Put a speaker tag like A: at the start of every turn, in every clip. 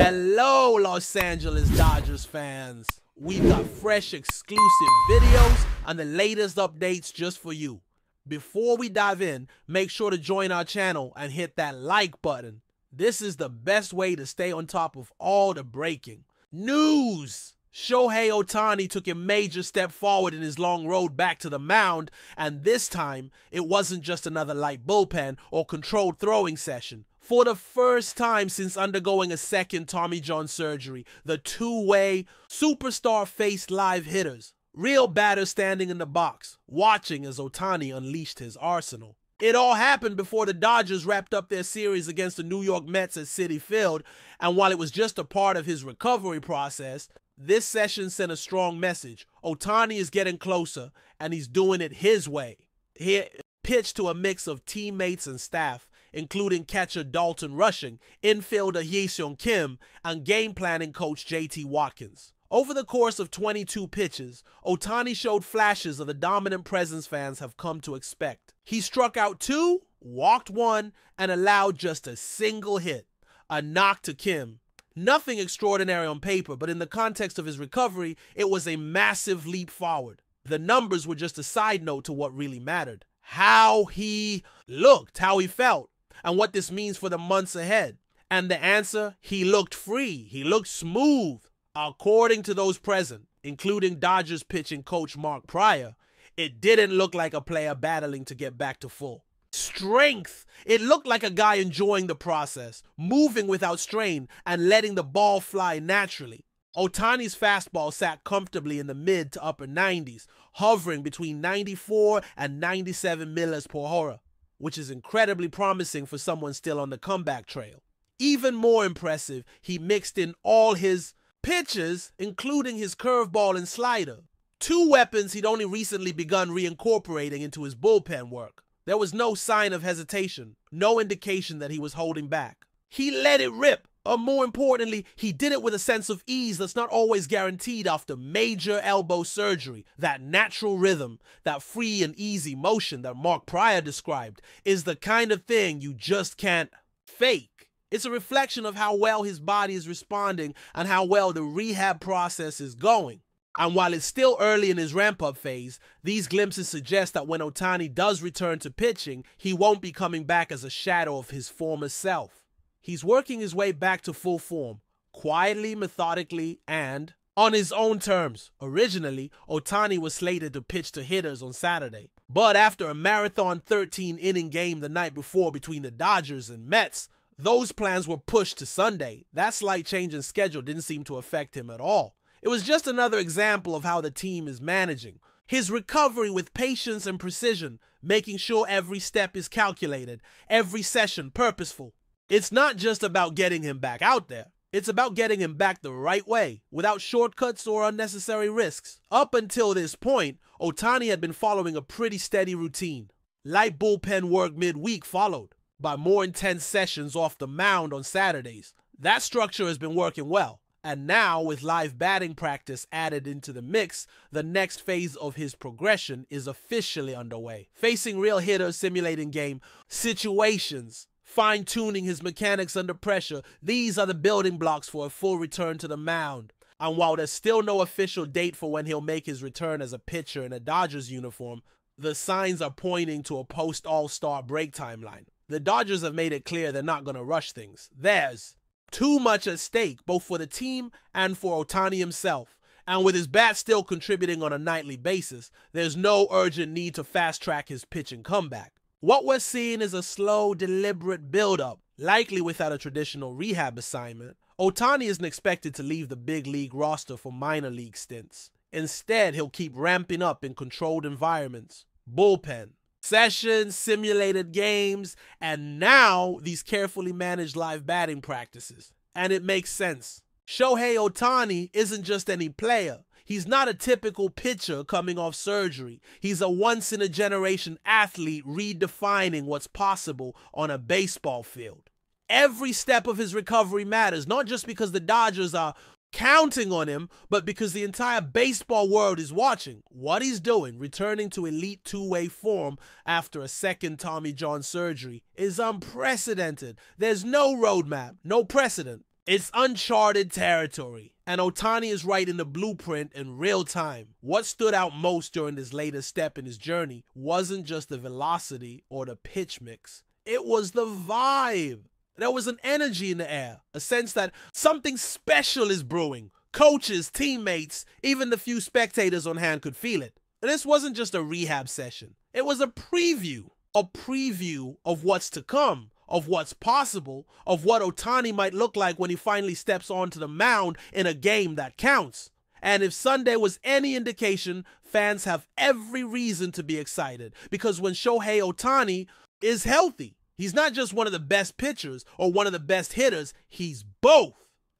A: Hello, Los Angeles Dodgers fans. We've got fresh exclusive videos and the latest updates just for you. Before we dive in, make sure to join our channel and hit that like button. This is the best way to stay on top of all the breaking news. Shohei Ohtani took a major step forward in his long road back to the mound, and this time, it wasn't just another light bullpen or controlled throwing session. For the first time since undergoing a second Tommy John surgery, the two-way superstar faced live hitters, real batters standing in the box, watching as Ohtani unleashed his arsenal. It all happened before the Dodgers wrapped up their series against the New York Mets at Citi Field, and while it was just a part of his recovery process, this session sent a strong message. Ohtani is getting closer, and he's doing it his way. He pitched to a mix of teammates and staff, including catcher Dalton Rushing, infielder Hye-Seong Kim, and game planning coach JT Watkins. Over the course of 22 pitches, Ohtani showed flashes of the dominant presence fans have come to expect. He struck out 2, walked 1, and allowed just a single hit, a knock to Kim. Nothing extraordinary on paper, but in the context of his recovery, it was a massive leap forward. The numbers were just a side note to what really mattered. How he looked, how he felt, and what this means for the months ahead. And the answer, he looked free, he looked smooth. According to those present, including Dodgers pitching coach Mark Prior, it didn't look like a player battling to get back to full strength. It looked like a guy enjoying the process, moving without strain and letting the ball fly naturally. Ohtani's fastball sat comfortably in the mid to upper 90s, hovering between 94 and 97 miles per hour, which is incredibly promising for someone still on the comeback trail. Even more impressive, he mixed in all his pitches, including his curveball and slider, two weapons he'd only recently begun reincorporating into his bullpen work. There was no sign of hesitation, no indication that he was holding back. He let it rip, or more importantly, he did it with a sense of ease that's not always guaranteed after major elbow surgery. That natural rhythm, that free and easy motion that Mark Prior described, is the kind of thing you just can't fake. It's a reflection of how well his body is responding and how well the rehab process is going. And while it's still early in his ramp-up phase, these glimpses suggest that when Ohtani does return to pitching, he won't be coming back as a shadow of his former self. He's working his way back to full form, quietly, methodically, and on his own terms. Originally, Ohtani was slated to pitch to hitters on Saturday, but after a marathon 13-inning game the night before between the Dodgers and Mets, those plans were pushed to Sunday. That slight change in schedule didn't seem to affect him at all. It was just another example of how the team is managing his recovery with patience and precision, making sure every step is calculated, every session purposeful. It's not just about getting him back out there. It's about getting him back the right way, without shortcuts or unnecessary risks. Up until this point, Ohtani had been following a pretty steady routine. Light bullpen work midweek followed, by more intense sessions off the mound on Saturdays. That structure has been working well. And now, with live batting practice added into the mix, the next phase of his progression is officially underway. Facing real hitters, simulating game situations, fine-tuning his mechanics under pressure, these are the building blocks for a full return to the mound. And while there's still no official date for when he'll make his return as a pitcher in a Dodgers uniform, the signs are pointing to a post-All-Star break timeline. The Dodgers have made it clear they're not going to rush things. There's too much at stake, both for the team and for Ohtani himself. And with his bat still contributing on a nightly basis, there's no urgent need to fast-track his pitching comeback. What we're seeing is a slow, deliberate build-up, likely without a traditional rehab assignment. Ohtani isn't expected to leave the big league roster for minor league stints. Instead, he'll keep ramping up in controlled environments, bullpen, sessions, simulated games, and now these carefully managed live batting practices. And it makes sense. Shohei Ohtani isn't just any player. He's not a typical pitcher coming off surgery. He's a once-in-a-generation athlete redefining what's possible on a baseball field. Every step of his recovery matters, not just because the Dodgers are counting on him, but because the entire baseball world is watching what he's doing. Returning to elite two-way form after a second Tommy John surgery is unprecedented. There's no roadmap, no precedent. It's uncharted territory, and Ohtani is writing the blueprint in real time. What stood out most during this latest step in his journey wasn't just the velocity or the pitch mix. It was the vibe. There was an energy in the air, a sense that something special is brewing. Coaches, teammates, even the few spectators on hand could feel it. This wasn't just a rehab session. It was a preview of what's to come, of what's possible, of what Ohtani might look like when he finally steps onto the mound in a game that counts. And if Sunday was any indication, fans have every reason to be excited, because when Shohei Ohtani is healthy, he's not just one of the best pitchers or one of the best hitters, he's both.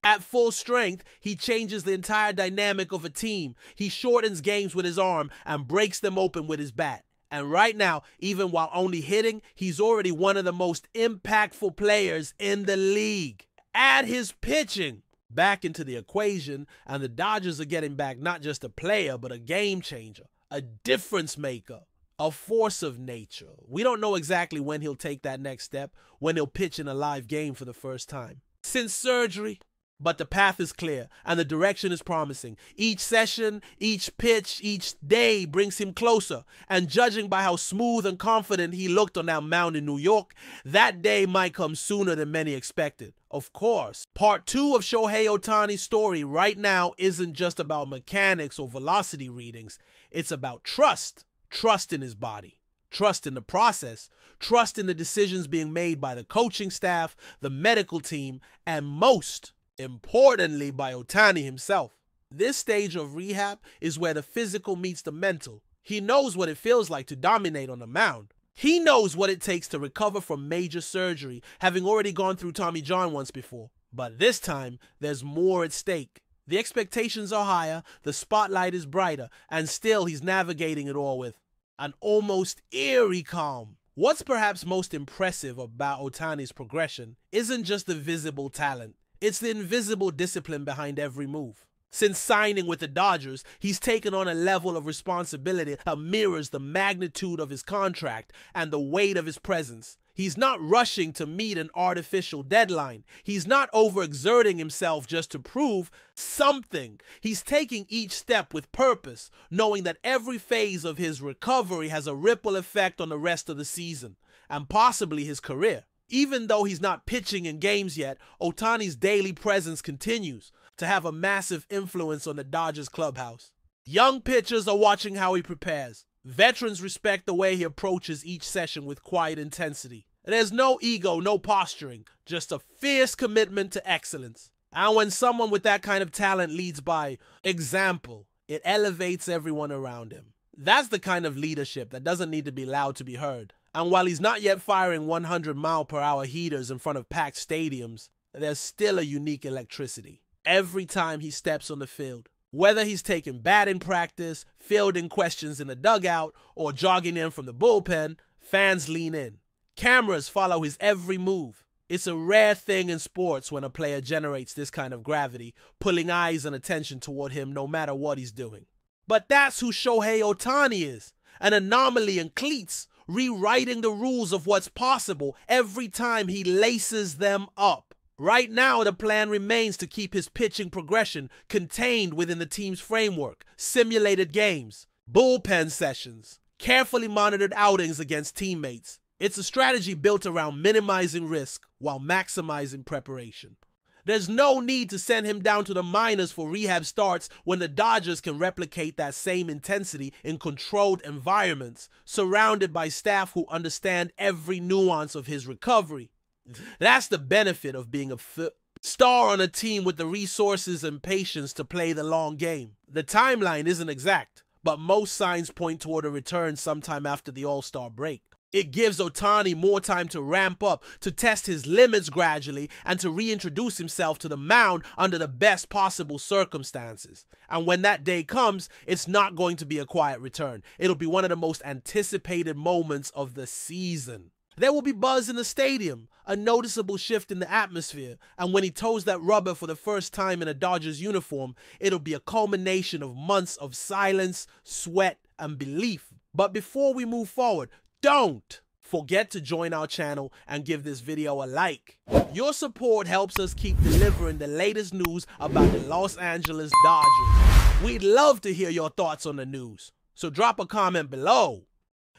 A: At full strength, he changes the entire dynamic of a team. He shortens games with his arm and breaks them open with his bat. And right now, even while only hitting, he's already one of the most impactful players in the league. Add his pitching back into the equation, and the Dodgers are getting back not just a player, but a game changer, a difference maker, a force of nature. We don't know exactly when he'll take that next step, when he'll pitch in a live game for the first time since surgery. But the path is clear, and the direction is promising. Each session, each pitch, each day brings him closer. And judging by how smooth and confident he looked on that mound in New York, that day might come sooner than many expected. Of course, part 2 of Shohei Ohtani's story right now isn't just about mechanics or velocity readings. It's about trust. Trust in his body. Trust in the process. Trust in the decisions being made by the coaching staff, the medical team, and most importantly, by Ohtani himself. This stage of rehab is where the physical meets the mental. He knows what it feels like to dominate on the mound. He knows what it takes to recover from major surgery, having already gone through Tommy John once before. But this time, there's more at stake. The expectations are higher, the spotlight is brighter, and still he's navigating it all with an almost eerie calm. What's perhaps most impressive about Ohtani's progression isn't just the visible talent. It's the invisible discipline behind every move. Since signing with the Dodgers, he's taken on a level of responsibility that mirrors the magnitude of his contract and the weight of his presence. He's not rushing to meet an artificial deadline. He's not overexerting himself just to prove something. He's taking each step with purpose, knowing that every phase of his recovery has a ripple effect on the rest of the season, and possibly his career. Even though he's not pitching in games yet, Ohtani's daily presence continues to have a massive influence on the Dodgers clubhouse. Young pitchers are watching how he prepares. Veterans respect the way he approaches each session with quiet intensity. There's no ego, no posturing, just a fierce commitment to excellence. And when someone with that kind of talent leads by example, it elevates everyone around him. That's the kind of leadership that doesn't need to be loud to be heard. And while he's not yet firing 100-mile-per-hour heaters in front of packed stadiums, there's still a unique electricity every time he steps on the field. Whether he's taking batting practice, fielding questions in the dugout, or jogging in from the bullpen, fans lean in. Cameras follow his every move. It's a rare thing in sports when a player generates this kind of gravity, pulling eyes and attention toward him no matter what he's doing. But that's who Shohei Ohtani is, an anomaly in cleats, rewriting the rules of what's possible every time he laces them up. Right now, the plan remains to keep his pitching progression contained within the team's framework, simulated games, bullpen sessions, carefully monitored outings against teammates. It's a strategy built around minimizing risk while maximizing preparation. There's no need to send him down to the minors for rehab starts when the Dodgers can replicate that same intensity in controlled environments, surrounded by staff who understand every nuance of his recovery. That's the benefit of being a star on a team with the resources and patience to play the long game. The timeline isn't exact, but most signs point toward a return sometime after the All-Star break. It gives Ohtani more time to ramp up, to test his limits gradually, and to reintroduce himself to the mound under the best possible circumstances. And when that day comes, it's not going to be a quiet return. It'll be one of the most anticipated moments of the season. There will be buzz in the stadium, a noticeable shift in the atmosphere, and when he toes that rubber for the first time in a Dodgers uniform, it'll be a culmination of months of silence, sweat, and belief. But before we move forward, don't forget to join our channel and give this video a like. Your support helps us keep delivering the latest news about the Los Angeles Dodgers. We'd love to hear your thoughts on the news, so drop a comment below.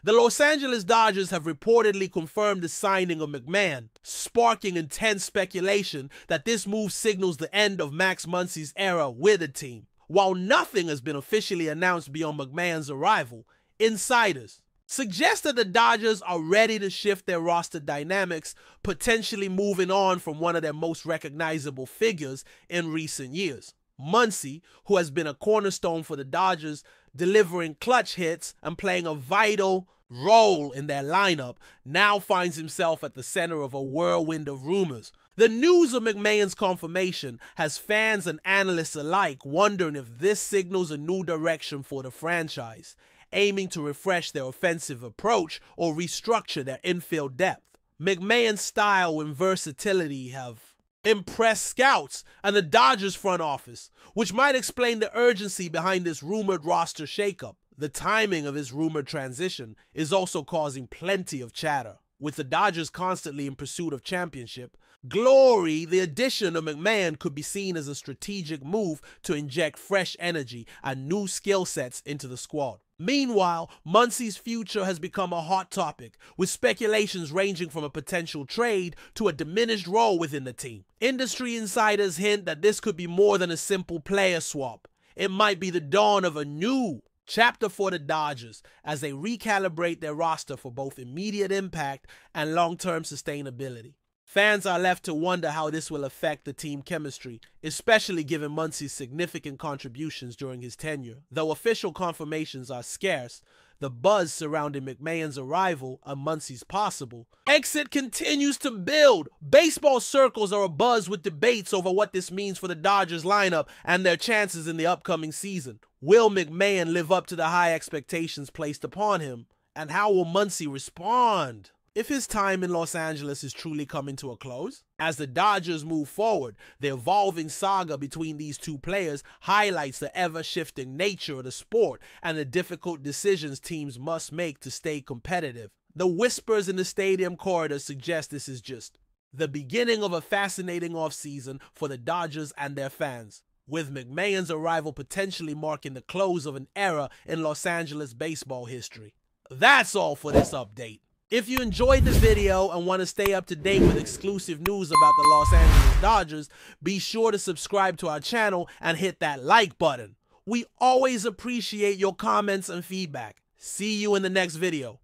A: The Los Angeles Dodgers have reportedly confirmed the signing of McMahon, sparking intense speculation that this move signals the end of Max Muncy's era with the team. While nothing has been officially announced beyond McMahon's arrival, insiders suggest that the Dodgers are ready to shift their roster dynamics, potentially moving on from one of their most recognizable figures in recent years. Muncy, who has been a cornerstone for the Dodgers, delivering clutch hits and playing a vital role in their lineup, now finds himself at the center of a whirlwind of rumors. The news of McMahon's confirmation has fans and analysts alike wondering if this signals a new direction for the franchise, aiming to refresh their offensive approach or restructure their infield depth. McMahon's style and versatility have impressed scouts and the Dodgers front office, which might explain the urgency behind this rumored roster shakeup. The timing of his rumored transition is also causing plenty of chatter. With the Dodgers constantly in pursuit of championship glory, the addition of McMahon could be seen as a strategic move to inject fresh energy and new skill sets into the squad. Meanwhile, Muncy's future has become a hot topic, with speculations ranging from a potential trade to a diminished role within the team. Industry insiders hint that this could be more than a simple player swap. It might be the dawn of a new chapter for the Dodgers as they recalibrate their roster for both immediate impact and long-term sustainability. Fans are left to wonder how this will affect the team chemistry, especially given Muncy's significant contributions during his tenure. Though official confirmations are scarce, the buzz surrounding McMahon's arrival and Muncy's possible exit continues to build. Baseball circles are abuzz with debates over what this means for the Dodgers lineup and their chances in the upcoming season. Will McMahon live up to the high expectations placed upon him? And how will Muncy respond if his time in Los Angeles is truly coming to a close? As the Dodgers move forward, the evolving saga between these two players highlights the ever-shifting nature of the sport and the difficult decisions teams must make to stay competitive. The whispers in the stadium corridors suggest this is just the beginning of a fascinating offseason for the Dodgers and their fans, with McMahon's arrival potentially marking the close of an era in Los Angeles baseball history. That's all for this update. If you enjoyed the video and want to stay up to date with exclusive news about the Los Angeles Dodgers, be sure to subscribe to our channel and hit that like button. We always appreciate your comments and feedback. See you in the next video.